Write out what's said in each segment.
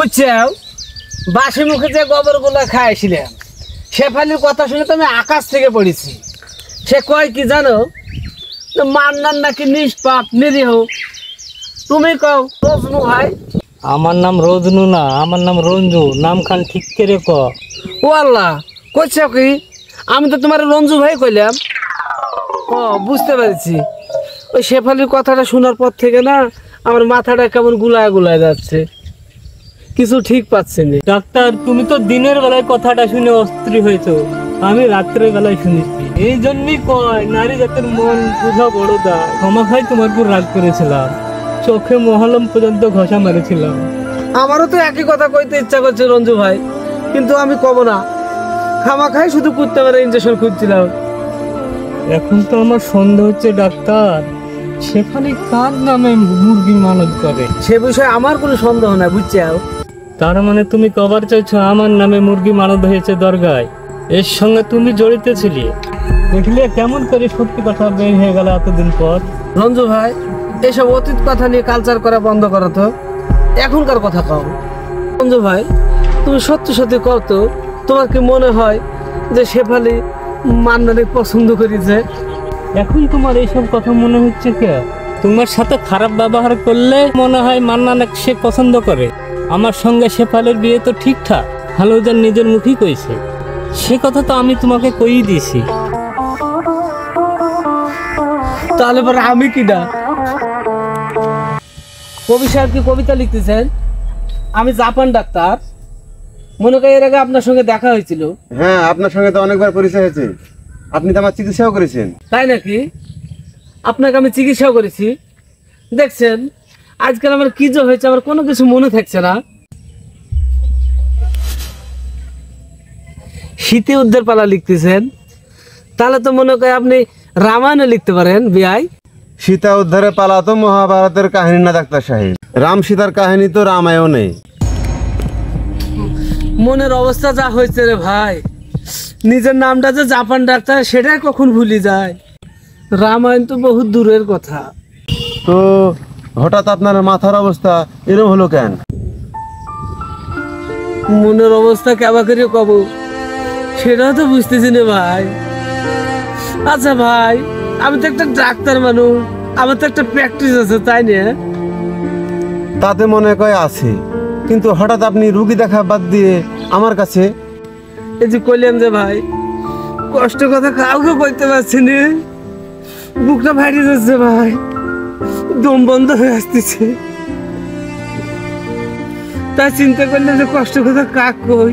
বুঝছাও, বাসি মুখে যে গোবরগুলো খাইছিলাম শেফালির কথা শুনে তো আমি আকাশ থেকে পড়েছি। সে কয় কি জানো, মান্নান নাকি নিষ্পাপ নিরীহ। তুমি কও রোজনু ভাই? আমার নাম রোজনু না, আমার নাম রঞ্জু। নাম খান ঠিক করে ক। ও আল্লাহ, কইছো কি? আমি তো তোমার রঞ্জু ভাই কইলাম। ও বুঝতে পেরেছি। ওই শেফালির কথাটা শোনার পর থেকে না আমার মাথাটা কেমন গুলায় গুলায় যাচ্ছে, কিছু ঠিক পাচ্ছি না। ডাক্তার, তুমি তো দিনের বেলায় কথাটা শুনে অস্থির হয়েছো, আমি রাত্রের বেলায় শুনেছি। এই জন্যই কয় নারী জাতের মন বোঝা বড় দায়। ক্ষমা খাই তোমার উপর রাগ করেছিলাম, চোখে মহলম পর্যন্ত ঘষা মারেছিলাম। আমারও তো একই কথা কইতে ইচ্ছা করছে রঞ্জু ভাই, কিন্তু আমি কব না। খামাখাই শুধু করতে পারে ইনজেকশন খুঁজছিলাম। এখন তো আমার সন্দেহ হচ্ছে ডাক্তার, সেখানে কার নামে মুরগি মানত করে? সে বিষয়ে আমার কোনো সন্দেহ নাই, বুঝছো? তার মানে তুমি কবার চাইছো আমার নামে মুরগি মানত হয়েছে দরগায়? এর সঙ্গে তুমি জড়িত ছিলে। দেখলে কেমন করে সত্যি কথা বের হয়ে গেল এতদিন পর। রঞ্জু ভাই, এইসব অতীত কথা নিয়ে কালচার করা বন্ধ করো তো, এখনকার কথা কও। রঞ্জু ভাই, তুমি সত্যি সত্যি কও তো, তোমার কি মনে হয় যে শেফালি মান্নাকে পছন্দ করেছে? এখন তোমার এইসব কথা মনে হচ্ছে কে? তোমার সাথে খারাপ ব্যবহার করলে মনে হয় মান্নান সে পছন্দ করে। আমার সঙ্গে শেফালের বিয়ে তো ঠিকঠাক, হালুজান নিজের মুখেই কইছে। সে কথা তো আমি তোমাকে কইই দিয়েছি। তাহলে পরে আমি কি না? কবি সাহেব কি কবিতা লিখতেছেন? আমি জাপান ডাক্তার। মনে করি এর আগে আপনার সঙ্গে দেখা হয়েছিল। হ্যাঁ, আপনার সঙ্গে তো অনেকবার পরিচয় হয়েছে। আপনি তো আমার চিকিৎসাও করেছেন। তাই নাকি? আপনাকে আমি চিকিৎসাও করেছি। দেখছেন আজকাল আমার কি যে হয়েছে, আমার কোনো কিছু মনে থাকছে না। শীতে উদ্ধার পালা লিখতেছেন, তাহলে তো মনে করেন আপনি রামায়ণে লিখতে পারেন বিয়াই। সীতা উদ্ধারে পালা তো মহাভারতের কাহিনী না ডাক্তার সাহেব। রাম সীতার কাহিনী তো রামায়ণে। মনের অবস্থা যা হয়েছে রে ভাই, নিজের নামটা যে জাপান ডাক্তার সেটাই কখন ভুলি যায়। রামায়ণ তো বহুত দূরের কথা। তো হঠাৎ আপনার মাথার অবস্থা এরকম হলো কেন? মনের অবস্থা কেবা করে কব সেটাও তো বুঝতেছি না ভাই। আচ্ছা ভাই, আমি তো একটা ডাক্তার মানুষ, আমার তো একটা প্র্যাকটিস আছে, তাই না? তাতে মনে কয় আছে, কিন্তু হঠাৎ আপনি রুগী দেখা বাদ দিয়ে আমার কাছে। এই যে কইলাম যে ভাই, কষ্ট কথা কাউকে কইতে পারছি না, বুকটা ফাটিয়ে যাচ্ছে ভাই, দম বন্ধ হয়ে আসতেছে। তাই চিন্তা করলাম যে কষ্ট কথা কাক কই,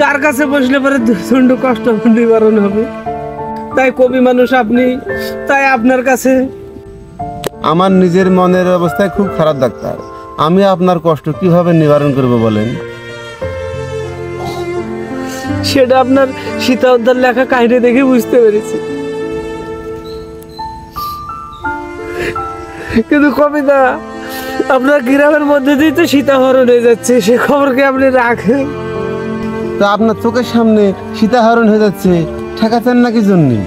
কার কাছে বসলে পরে দুঃখণ্ড কষ্ট নিবারণ হবে। তাই কবি মানুষ আপনি, তাই আপনার কাছে। আমার নিজের মনের অবস্থায় খুব খারাপ ডাক্তার। আমি আপনার কষ্ট কিভাবে নিবারণ করব বলেন? সেটা আপনার সীতা উদ্ধার লেখা কাহিনী দেখে বুঝতে পেরেছি। কিন্তু কবিতা, আপনার গ্রামের মধ্যে দিয়ে তো সীতা হরণ হয়ে যাচ্ছে, সে খবর কি আপনি রাখেন? তো আপনার চোখের সামনে সীতাহরণ হয়ে যাচ্ছে, ঠেকাচ্ছেন নাকি জন্যে?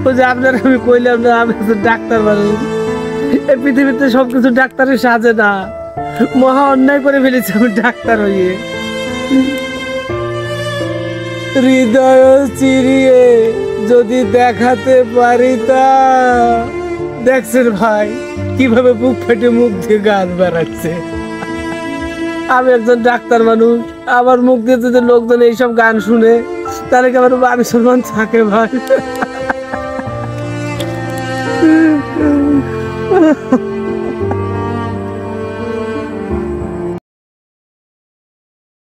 ওই যে আপনার আমি কইলাম না, আমি একজন ডাক্তার মানুষ। এই পৃথিবীতে সবকিছু ডাক্তারের সাজে না, মহা অন্যায় করে ফেলেছি আমি ডাক্তার হইয়ে। হৃদয় চিরিয়ে যদি দেখাতে পারি তা। দেখছেন ভাই কিভাবে বুক ফেটে মুখ দিয়ে গান বেড়াচ্ছে। আমি একজন ডাক্তার মানুষ, আমার মুখ দিয়ে যদি লোকজন এইসব গান শুনে তাহলে কি আমার মান সম্মান থাকে ভাই?